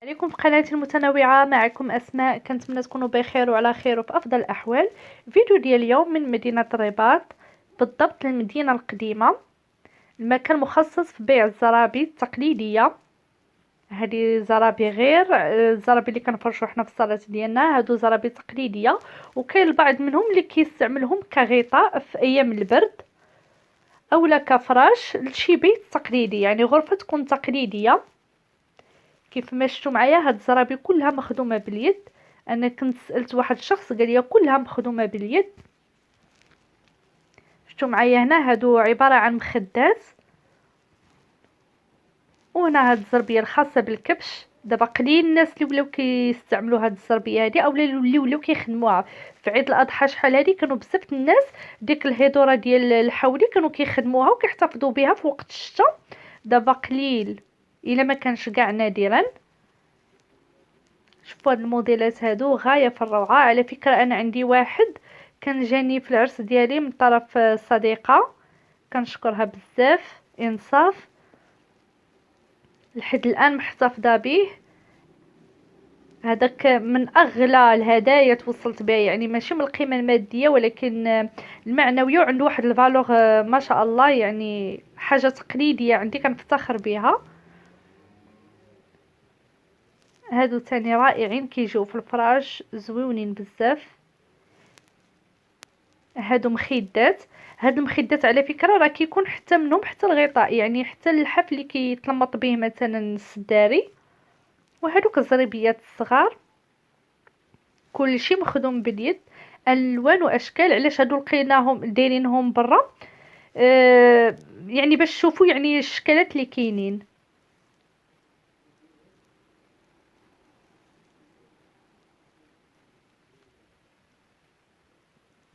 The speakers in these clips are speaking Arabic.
عليكم في قناتي المتنوعة. معكم أسماء، كنتمنى تكونوا بخير وعلى خير وفي أفضل الأحوال. فيديو ديال اليوم من مدينة الرباط، بالضبط المدينة القديمة، المكان مخصص في بيع الزرابي التقليدية. هذه زرابي غير الزرابي اللي كنفرشوا حنا في الصالات ديالنا، هادو زرابي تقليدية، وكاين البعض منهم اللي كيستعملهم كغطاء في أيام البرد أولا كفراش لشي بيت تقليدي، يعني غرفة تكون تقليدية. كيف ما شفتوا معايا هاد الزرابي كلها مخدومه باليد. انا كنت سالت واحد الشخص قال لي كلها مخدومه باليد. شفتوا معايا هنا هادو عباره عن مخدات، وهنا هاد الزربيه الخاصه بالكبش. دابا قليل الناس اللي ولاو كيستعملوا هاد الزربيه هادي، اولا اللي ولاو كيخدموها في عيد الاضحى. شحال هادي كانوا بزاف الناس ديك الهيدوره ديال الحولي كانوا كيخدموها وكيحتفظوا بها في وقت الشتاء. دابا قليل الا ما كانش كاع نادرا. شوفوا هاد الموديلات هادو غايه في الروعه. على فكره انا عندي واحد كان جاني في العرس ديالي من طرف صديقه، كنشكرها بزاف انصاف، لحد الان محتفظه به. هذاك من اغلى الهدايا توصلت بها، يعني ماشي من القيمه الماديه ولكن المعنويه، وعنده واحد الفالور ما شاء الله، يعني حاجه تقليديه عندي كنفتخر بها. هادو تاني رائعين، كيجيو في الفراش زويونين بزاف. هادو مخدات. هاد المخدات على فكره راه كيكون حتى منهم حتى الغطاء، يعني حتى اللحاف اللي كيتلمط به مثلا السداري. وهادوك الزريبيات الصغار كلشي مخدوم باليد، الوان واشكال. علاش هادو لقيناهم دايرينهم برا؟ يعني باش تشوفوا يعني الشكلات اللي كاينين.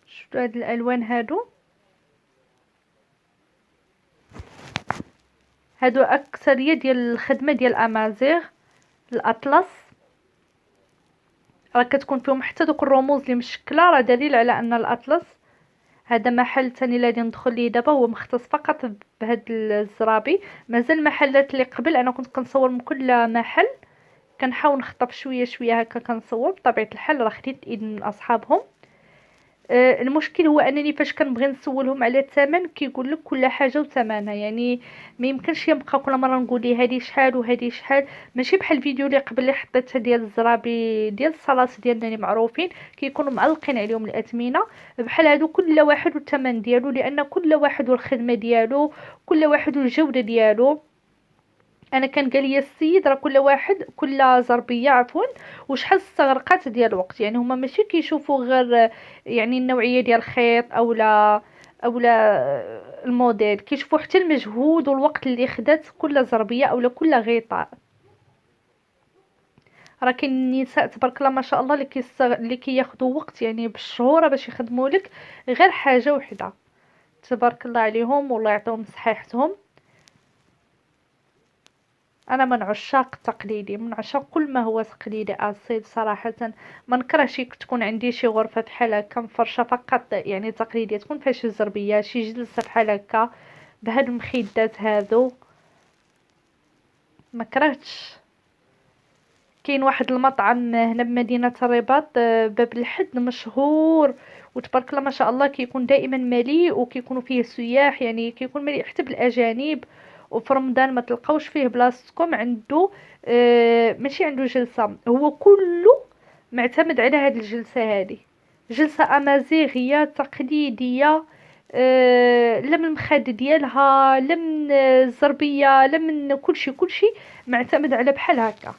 شفتوا هاد الالوان هادو؟ هادو اكثريه ديال الخدمه ديال امازيغ الاطلس، راه كتكون فيهم حتى دوك الرموز اللي مشكله، راه دليل على ان الاطلس. هذا محل ثاني اللي غادي ندخل ليه دابا، هو مختص فقط بهاد الزرابي. مازال المحلات اللي قبل انا كنت كنصور من كل محل، كنحاول نخطف شويه شويه هكا كنصور. بطبيعه الحال راه خديت ايد من اصحابهم. المشكل هو انني فاش كنبغي نسولهم على الثمن كيقول لك كل حاجه وثمنها، يعني ما يمكنش يبقى كل مره نقول ليه هذه شحال وهذه شحال. ماشي بحال الفيديو اللي قبل اللي حطيتها ديال الزرابي ديال الصلاه ديالنا اللي معروفين كيكونوا معلقين عليهم الاثمنه. بحال هادو كل واحد والثمن ديالو، لان كل واحد والخدمه ديالو، كل واحد والجوده ديالو. انا كان قال لي السيد راه كل واحد كل زربيه عفوا وشحال استغرقات ديال الوقت، يعني هما ماشي كيشوفوا غير يعني النوعيه ديال الخيط اولا الموديل، كيشوفوا حتى المجهود والوقت اللي خدات كل زربيه اولا كل غطاء. راه كاين النساء تبارك الله ما شاء الله اللي كياخذوا وقت يعني بالشهور باش يخدموا لك غير حاجه وحده. تبارك الله عليهم والله يعطيهم صحيحتهم. انا من عشاق التقليدي، من عشاق كل ما هو تقليدي اصيل صراحه. ما نكرهش تكون عندي شي غرفه بحال هكا مفرشه فقط يعني تقليديه، تكون فيها شي زربيه شي جلسه بحال هكا بهاد المخدات هادو. ما كرهتش. كاين واحد المطعم هنا بمدينه الرباط باب الحد مشهور، وتبارك الله ما شاء الله كيكون دائما مليء وكيكونوا فيه سياح، يعني كيكون مليء حتى بالاجانب. وفي رمضان ما تلقاوش فيه بلاصتكم. عنده ماشي عنده جلسه، هو كله معتمد على هذه الجلسه هذه. جلسه امازيغيه تقليديه، لا من المخاد ديالها لا من الزربيه لا من كلشي معتمد على بحال هكا.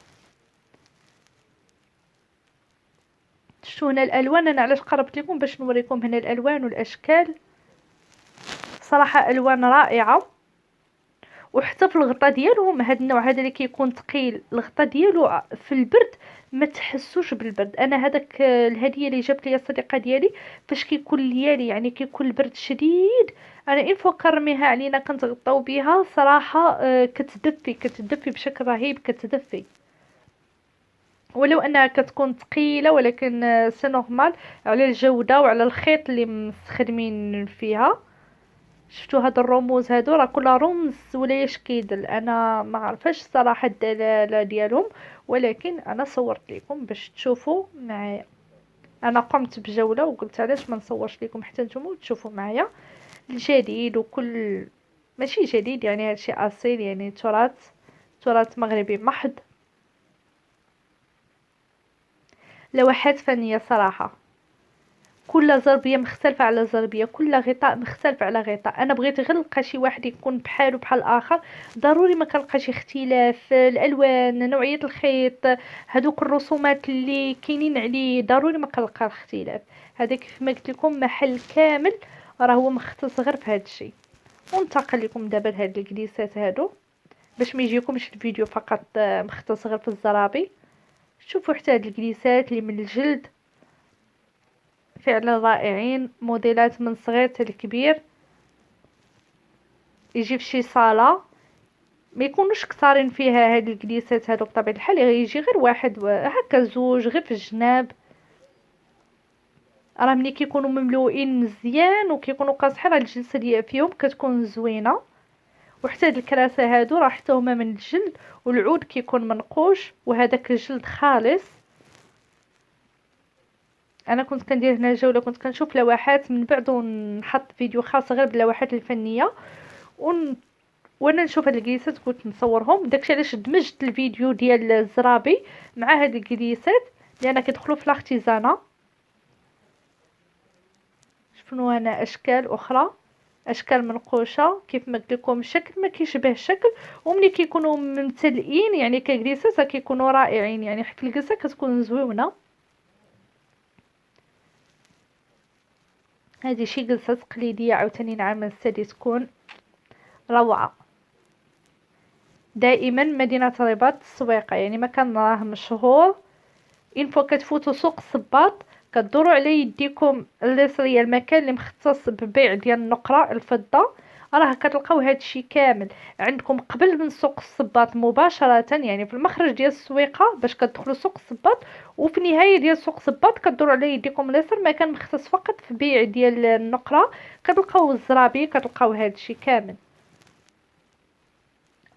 شفتوا هنا الالوان؟ انا علاش قربت لكم باش نوريكم هنا الالوان والاشكال. صراحه الوان رائعه. وحتى في الغطاء ديالهم هذا النوع هذا اللي كيكون ثقيل، الغطاء ديالو في البرد ما تحسوش بالبرد. انا هذاك الهديه اللي جابت لي الصديقه ديالي فاش كيكون ليالي يعني كيكون البرد شديد، انا ان فوا كنرميها علينا كنتغطاو بها صراحه كتدفي بشكل رهيب كتدفي. ولو انها كتكون ثقيله ولكن سي نورمال على الجوده وعلى الخيط اللي مستخدمين فيها. شفتوا هاد الرموز هادو، راه كل رمز ولا اش كيدل، انا ما عرفاش الصراحه الدلاله ديالهم، ولكن انا صورت لكم باش تشوفوا معايا. انا قمت بجوله وقلت علاش ما نصورش لكم حتى نتوما وتشوفوا معايا الجديد. وكل ماشي جديد يعني، هادشي اصيل يعني، تراث مغربي محض. لوحات فنيه صراحه، كل زربيه مختلفه على زربيه، كل غطاء مختلف على غطاء. انا بغيت غير نلقى شي واحد يكون بحاله بحال اخر، ضروري ما كنلقاش اختلاف الالوان، نوعيه الخيط، هذوك الرسومات اللي كاينين عليه، ضروري ما كنلقى اختلاف. هذا كيف ما قلت لكم محل كامل راه هو مختص غير في هذا الشيء. وننتقل لكم دابا لهاد الكليسات هادو باش ما يجيكمش الفيديو فقط مختص غير في الزرابي. شوفوا حتى هاد الكليسات اللي من الجلد فعلا رائعين، موديلات من صغير حتى الكبير. يجي في شي صاله ما يكونوش كثارين فيها هاد الكليسات هادو، بطبيعه الحال يجي غير واحد هكا زوج غير في الجناب. راه ملي كيكونوا مملوئين مزيان وكيكونوا قاصحين راه الجلسه ديال فيهم كتكون زوينه. وحتى هاد الكراسه هادو راه حتى هما من الجلد، والعود كيكون منقوش وهذاك الجلد خالص. انا كنت كندير هنا جوله، كنت كنشوف لوحات من بعد ونحط فيديو خاص غير باللوحات الفنيه وانا نشوف هاد الكليسات قلت نصورهم. داكشي علاش دمجت الفيديو ديال الزرابي مع هاد الكليسات لان كيدخلوا في الارتيزانه. شنو هنا اشكال اخرى، اشكال منقوشه كيف ما قلت لكم، شكل ما كيشبه شكل. وملي كيكونوا ممتلئين يعني كجليسات كيكونوا رائعين، يعني حتى الجلسه كتكون زوينه. هذه شي جلسه تقليديه عاوتاني نعم نستدي تكون روعه. دائما مدينه الرباط السويقه يعني مكان راه مشهور. اين فوا كتفوتوا سوق الصباط كدوروا على يديكم اليسريه المكان اللي مختص ببيع ديال النقره الفضه، راه كتلقاو هادشي كامل عندكم قبل من سوق الصباط مباشره، يعني في المخرج ديال السويقه باش كتدخلوا سوق الصباط. وفي النهايه ديال سوق الصباط كدوروا على يديكم اليسر مكان مختص فقط في بيع ديال النقره، كتلقاو الزرابي كتلقاو هادشي كامل.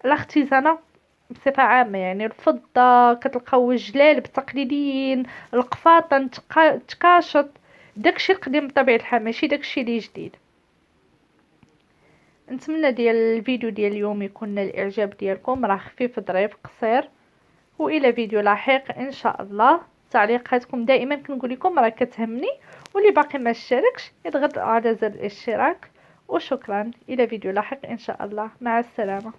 الاختزانه بصفة عامة يعني الفضة كتلقاو الجلالب التقليديين، القفاطن، تكاشط، داكشي القديم بطبيعة الحال ماشي داكشي اللي جديد. نتمنى ديال الفيديو ديال اليوم يكون نال الاعجاب ديالكم، راه خفيف ظريف قصير. والى فيديو لاحق ان شاء الله. تعليقاتكم دائما كنقول لكم راه كتهمني، واللي باقي ما اشتركش يضغط على زر الاشتراك. وشكرا، الى فيديو لاحق ان شاء الله، مع السلامة.